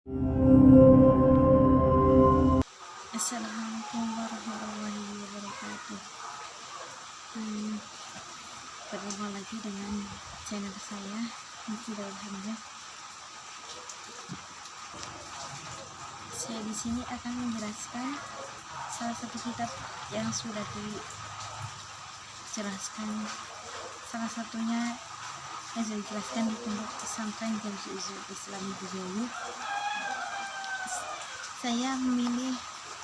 Assalamualaikum warahmatullahi wabarakatuh. Berjumpa lagi dengan channel saya, Mufidah Hamzah. Saya di sini akan menjelaskan salah satu kitab yang sudah dijelaskan. Salah satunya yang sudah dijelaskan di Pondok Pesantren Jamiyah Islami Bujayu. Saya memilih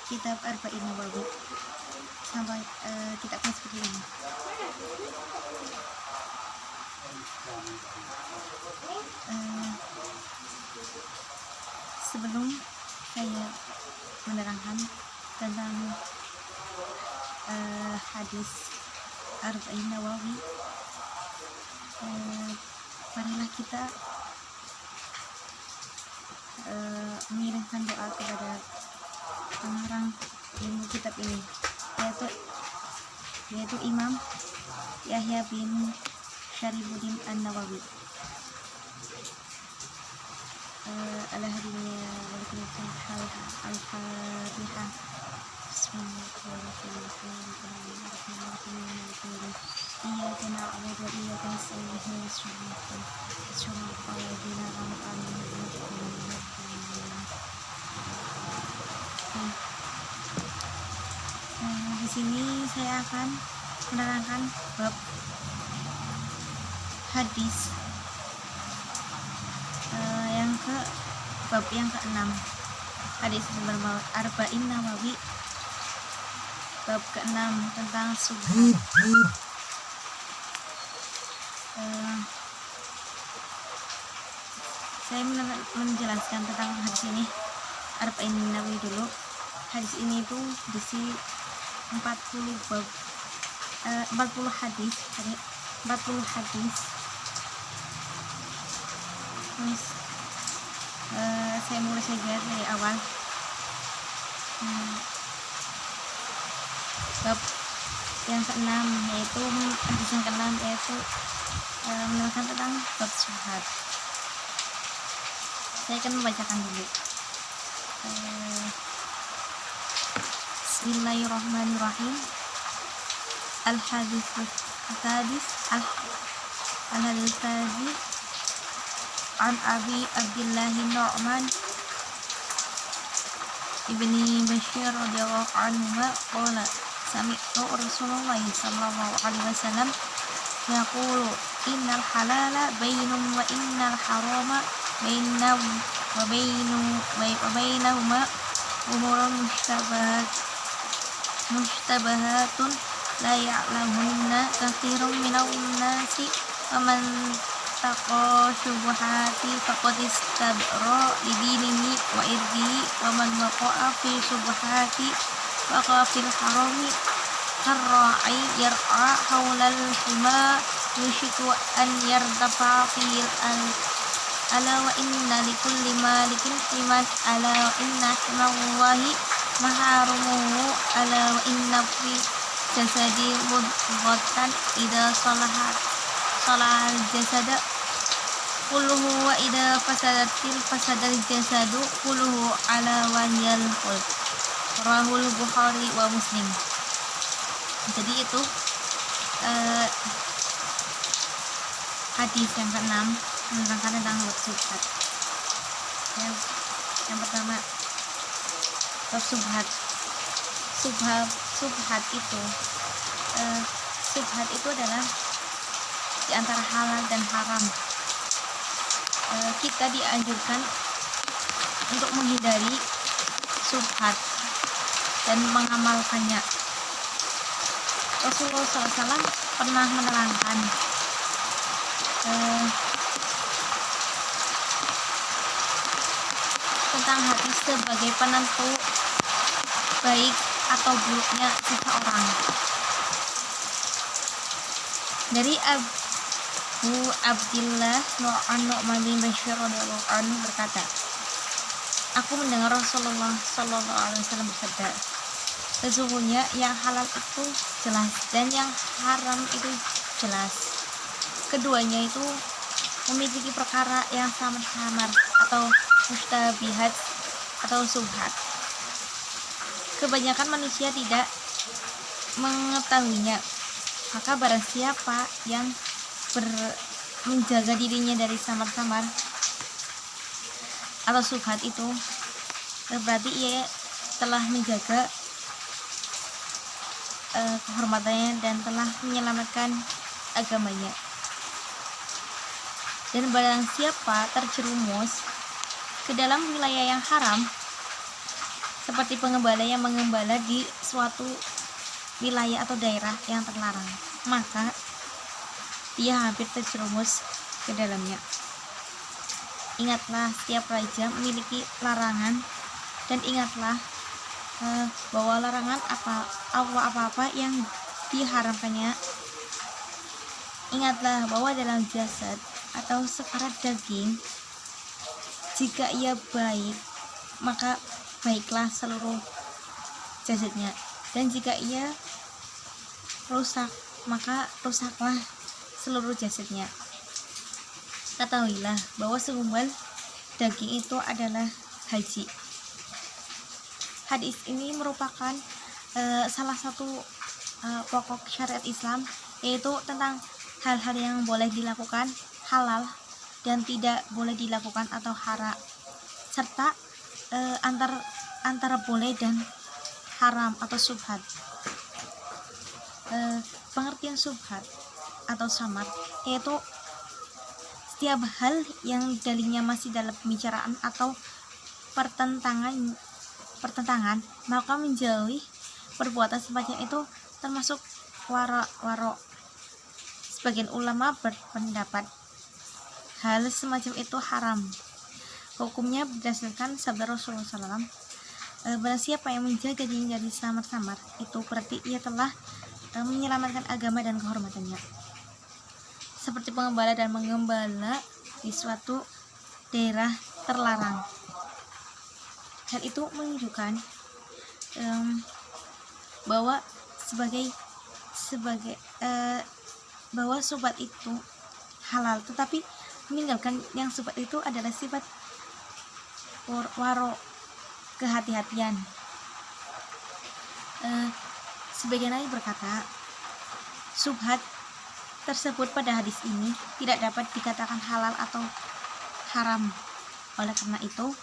kitab Arba'in Nawawi sampai kitabnya seperti ini. Sebelum saya menerangkan tentang hadis Arba'in Nawawi, marilah kita mengirimkan doa kepada pengarang ilmu kitab ini, yaitu Imam Yahya bin Syarifuddin An-Nawawi. Al-Fatihah. Bismillahirrahmanirrahim. Iyyaka na'budu wa iyyaka nasta'in ihdinas siratal ladzina an'amta 'alaihim di sini saya akan menerangkan hadis bab yang ke-6. Hadis nomor Arba'in Nawawi bab ke-6 tentang subhat. Saya menjelaskan tentang hadis ini Arba'in Nawawi dulu. Hadis ini itu berisi 40 hadis. Terus saya mulai saja dari awal. Bab yang ke-6 yaitu hadis yang ke-6 yaitu menerangkan tentang bab subhat. Saya akan membacakan dulu. Bismillahirrahmanirrahim. Al-hadis an Abi Abdillah Nu'man ibni Bashir radhiyallahu anhu qala sami'tu Rasulullah sallallahu alaihi wasallam yaqulu innal halala bainun wa innal harama bainahuma umurun mushtabahatun la ya'lamunna katsirun minan nasi faman taqa syubhati faqad istabra lidinihi wa irdihi wa man waqa'a fi syubhati waqa fil harami karra'i yar'a hawlal hima yushiku an yartafa fil ala wa inna likulli malikin himan ala wa inna himallahi maharumuhu ala wa inna fi jasadi mudghatan idza salahal jasada kulluhu wa idza fasadal jasadu kulluhu ala wahyal qalb. Rahul Bukhari wa Muslim. Jadi itu hadis yang ke-6 menerangkan tentang bab subhat. Yang pertama, bab subhat. Subhat itu adalah di antara halal dan haram. Kita dianjurkan untuk menghindari subhat dan mengamalkannya. Rasulullah SAW pernah menerangkan tentang hadis sebagai penentu baik atau buruknya seseorang. Dari Abu Abdillah Nu'man bin Bashir radhiyallahu anhu berkata, aku mendengar Rasulullah sallallahu alaihi wasallam bersabda, sesungguhnya yang halal itu jelas dan yang haram itu jelas. Keduanya itu memiliki perkara yang samar-samar atau mustabihat atau subhat. Kebanyakan manusia tidak mengetahuinya. Maka barang siapa yang menjaga dirinya dari samar-samar atau subhat itu, berarti ia telah menjaga kehormatannya dan telah menyelamatkan agamanya. Dan barang siapa terjerumus ke dalam wilayah yang haram, seperti pengembala yang mengembala di suatu wilayah atau daerah yang terlarang, maka dia hampir terjerumus ke dalamnya. Ingatlah, setiap raja memiliki larangan, dan ingatlah bahwa larangan apa-apa yang diharamkannya. Ingatlah bahwa dalam jasad atau sekarat daging, jika ia baik, maka baiklah seluruh jasadnya, dan jika ia rusak, maka rusaklah seluruh jasadnya. Ketahuilah bahwa segumpal daging itu adalah haji. Hadis ini merupakan salah satu pokok syariat Islam, yaitu tentang hal-hal yang boleh dilakukan, halal, dan tidak boleh dilakukan atau haram, serta antara boleh dan haram atau subhat. Pengertian subhat atau samar yaitu setiap hal yang dalilnya masih dalam pembicaraan atau pertentangan, maka menjauhi perbuatan semacam itu termasuk waro. Sebagian ulama berpendapat hal semacam itu haram. Hukumnya berdasarkan sabda Rasulullah SAW, barang siapa yang menjaga dirinya dari samar-samar, itu berarti ia telah menyelamatkan agama dan kehormatannya. Seperti pengembala dan mengembala di suatu daerah terlarang. Hal itu menunjukkan bahwa bahwa subhat itu halal, tetapi meninggalkan yang subhat itu adalah sifat waro, kehati-hatian. Sebagian lagi berkata, subhat tersebut pada hadis ini tidak dapat dikatakan halal atau haram. Oleh karena itu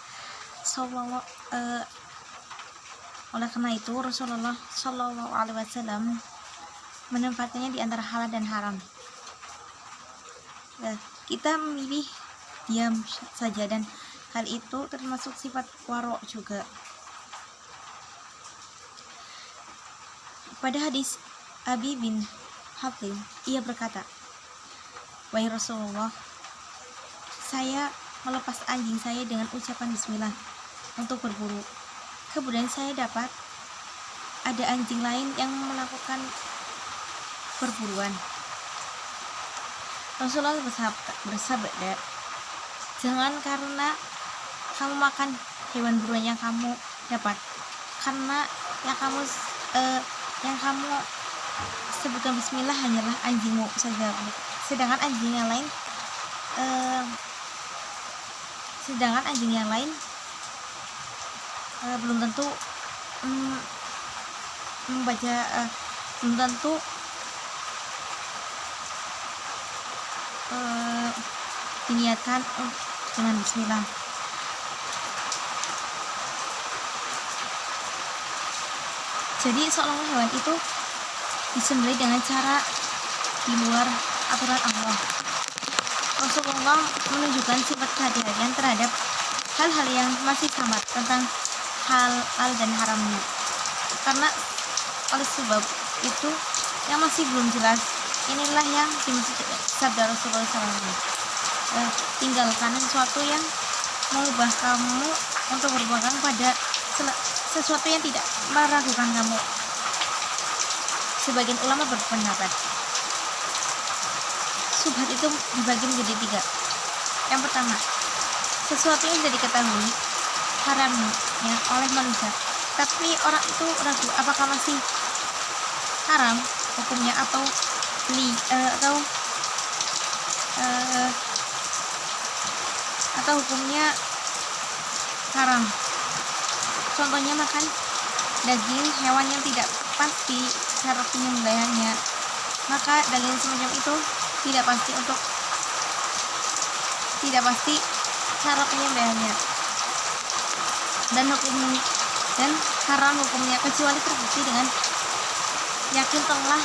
Rasulullah Shallallahu Alaihi Wasallam menempatkannya di antara halal dan haram. Kita memilih diam saja, dan hal itu termasuk sifat waro juga. Pada hadis Abi bin Hatim, ia berkata, "Wahai Rasulullah, saya melepas anjing saya dengan ucapan bismillah untuk berburu. Kemudian saya dapat ada anjing lain yang melakukan perburuan. Rasulullah bersabda, jangan karena kamu makan hewan buruan yang kamu dapat, karena yang kamu sebutkan bismillah hanyalah anjingmu saja, sedangkan anjing yang lain belum tentu belum tentu diniatkan dengan bismillah. Jadi seolah-olah hewan itu disembelih dengan cara di luar aturan Allah. Rasulullah menunjukkan sifat kehati-hatian terhadap hal-hal yang masih samar tentang halal dan haramnya. Karena oleh sebab itu yang masih belum jelas, inilah yang dimaksud sabda Rasulullah SAW. Tinggalkan sesuatu yang mengubah kamu untuk berpegang pada sesuatu yang tidak meragukan kamu. Sebagian ulama berpendapat subhat itu dibagi menjadi 3. Yang pertama, sesuatu yang tidak diketahui haramnya oleh manusia, tapi orang itu ragu apakah masih haram hukumnya atau hukumnya haram. Contohnya makan daging hewan yang tidak pasti cara penyembelihannya, maka daging semacam itu tidak pasti cara penyembelihannya dan haram hukumnya kecuali terbukti dengan yakin telah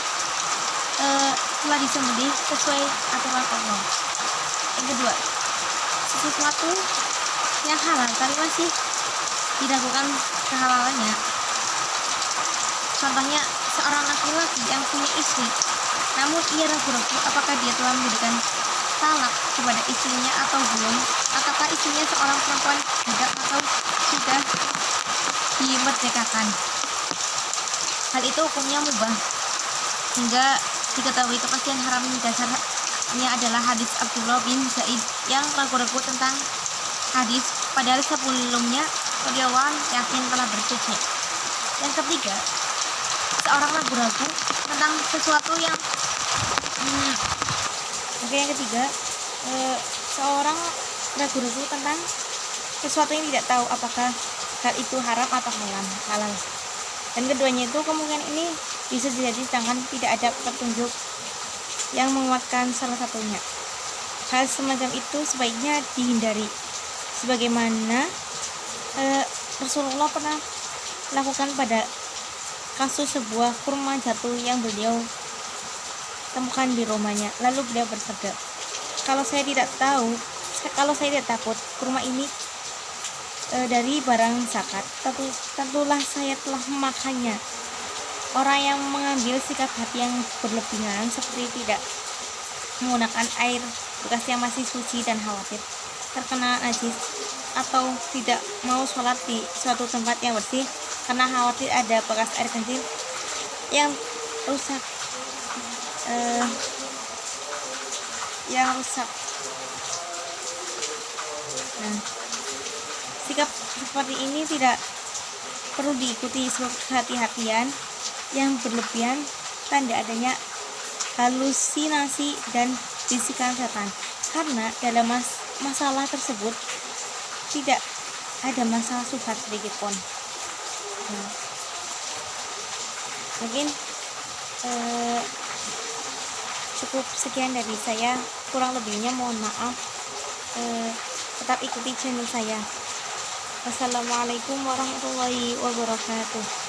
disembelih sesuai aturan Allah. Yang kedua, sesuatu yang halal tapi masih diragukan kehalalannya. Contohnya seorang laki-laki yang punya istri, namun ia ragu-ragu apakah dia telah memberikan talak kepada istrinya atau belum, ataukah istrinya seorang perempuan budak atau sudah dimerdekakan. Hal itu hukumnya mubah hingga diketahui kepastian haram. Dasarnya adalah hadis Abdullah bin Zaid yang ragu-ragu tentang hadis, padahal sebelumnya beliau yakin telah bersuci. Yang ketiga, seorang ragu-ragu tentang sesuatu yang seorang ragu-ragu tentang sesuatu yang tidak tahu apakah hal itu haram atau halal. Dan keduanya itu kemungkinan ini bisa jadi sedangkan tidak ada petunjuk yang menguatkan salah satunya. Hal semacam itu sebaiknya dihindari, sebagaimana Rasulullah pernah lakukan pada kasus sebuah kurma jatuh yang beliau temukan di rumahnya. Lalu beliau bersabda, kalau saya tidak takut kurma ini dari barang zakat, tentulah saya telah memakannya. Orang yang mengambil sikap hati yang berlebihan seperti tidak menggunakan air bekas yang masih suci dan khawatir terkena najis, atau tidak mau sholat di suatu tempat yang bersih karena khawatir ada bekas air kencing yang rusak. Nah, sikap seperti ini tidak perlu diikuti, sebab kehati-hatian yang berlebihan tanda adanya halusinasi dan bisikan setan, karena dalam masalah tersebut tidak ada masalah subhat sedikit pun. Nah, mungkin cukup sekian dari saya, kurang lebihnya mohon maaf. Tetap ikuti channel saya. Wassalamualaikum warahmatullahi wabarakatuh.